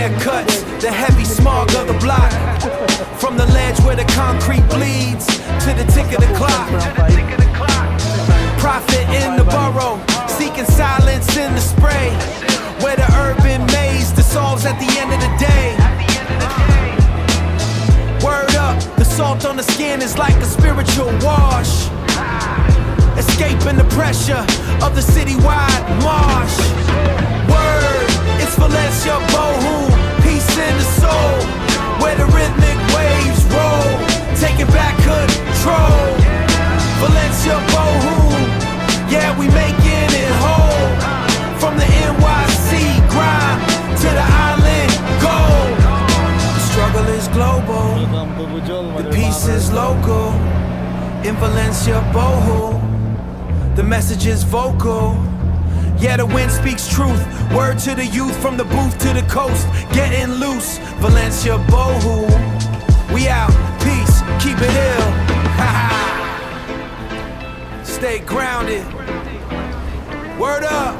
haircuts, the heavy smog of the block. From the ledge where the concrete bleeds to the tick of the clock. Prophet in the borough, seeking silence in the spray. Where the urban maze dissolves at the end of the day. Word up, the salt on the skin is like a spiritual wash. Escaping the pressure of the citywide marsh. Word, it's Valencia, Bohol, peace in the soul. Where the rhythmic waves roll, taking back control. Valencia, Bohol, yeah, we making it whole. From the NYC grind to the island gold. The struggle is global, the peace is local. In Valencia, Bohol, the message is vocal. Yeah, the wind speaks truth. Word to the youth from the booth to the coast. Getting loose, Valencia, Bohol. We out, peace, keep it ill. Stay grounded. Word up.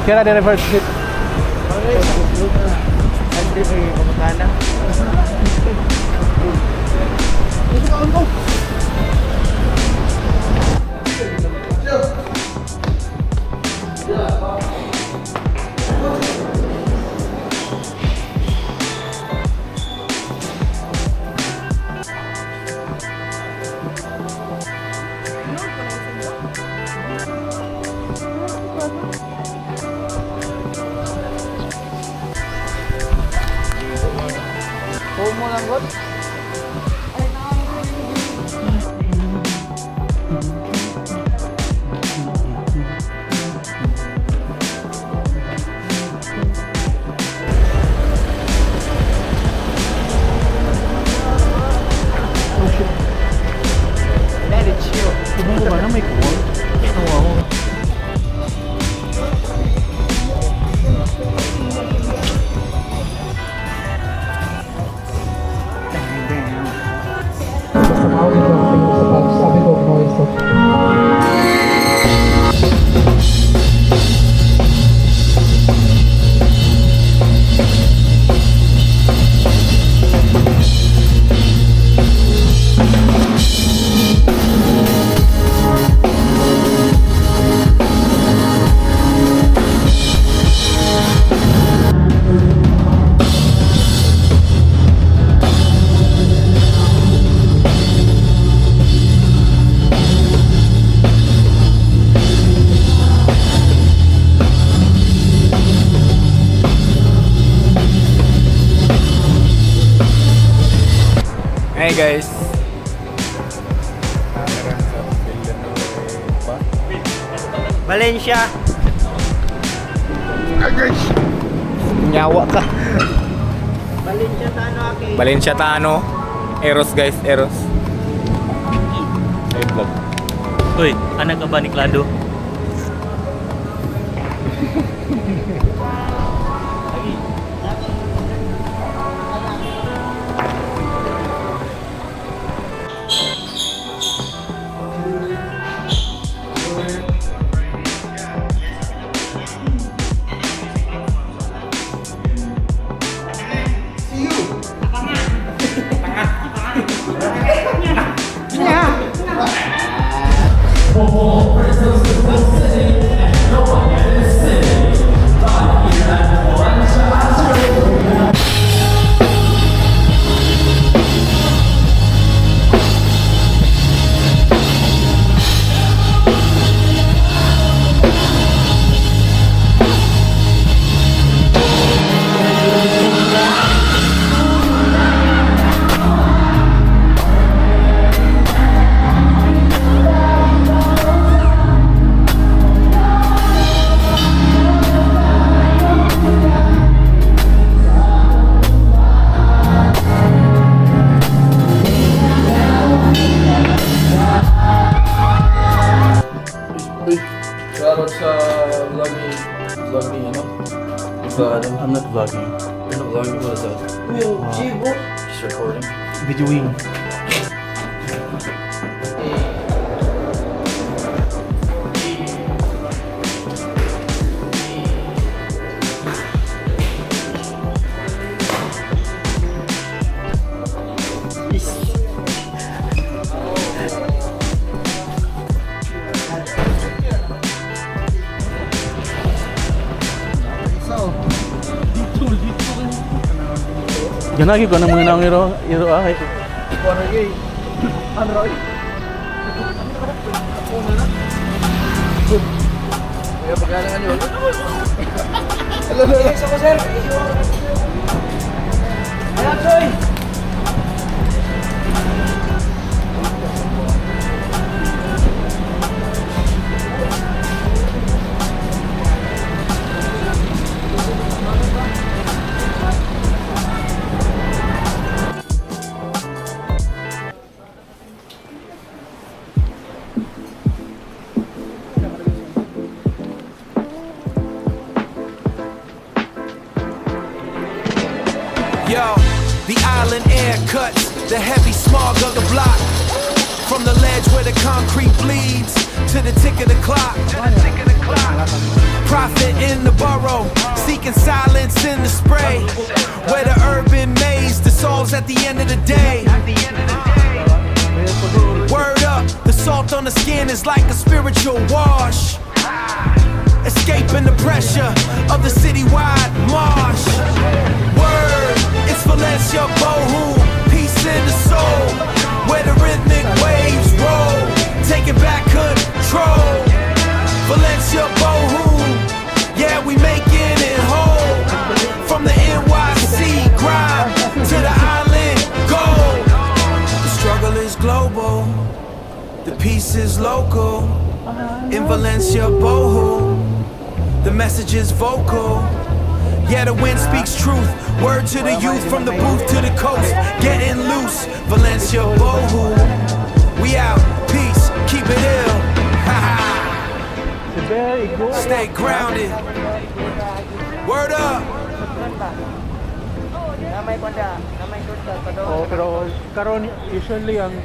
Kaya na reverse slip. Hindi may pamukana. Mo lang god. Let it chill. Kung ba na may kuwan? Wow. Hey guys. Valencia. Nyawa ka. Valencia Tano aki. Valencia Tano. Eros guys, Eros. Hey vlog. Uy, anak ka ba ni Clado? Shoutout sa vlog ni ano? I'm not vlogging. Vlogging ko sa just recording. Videoing. Ganagi ko na mga nang iro ay. Yo, the island air cuts the heavy smog of the block. From the ledge where the concrete bleeds to the tick of the clock. Prophet in the burrow, seeking silence in the spray. Where the urban maze dissolves at the end of the day. Word up, the salt on the skin is like a spiritual wash. Escaping the pressure of the citywide marsh. Word, it's Valencia, Bohol, peace in the soul. Where the rhythmic waves roll, taking back control. Valencia, Bohol, yeah, we making it whole. From the NYC grind to the island gold. The struggle is global, the peace is local. In Valencia, Bohol, the message is vocal. Yeah, the wind speaks truth. Word to the youth from the booth to the coast. Getting loose, Valencia, Bohol. We out, peace, keep it ill. Stay grounded. Word up. Oh, pero karon usually ang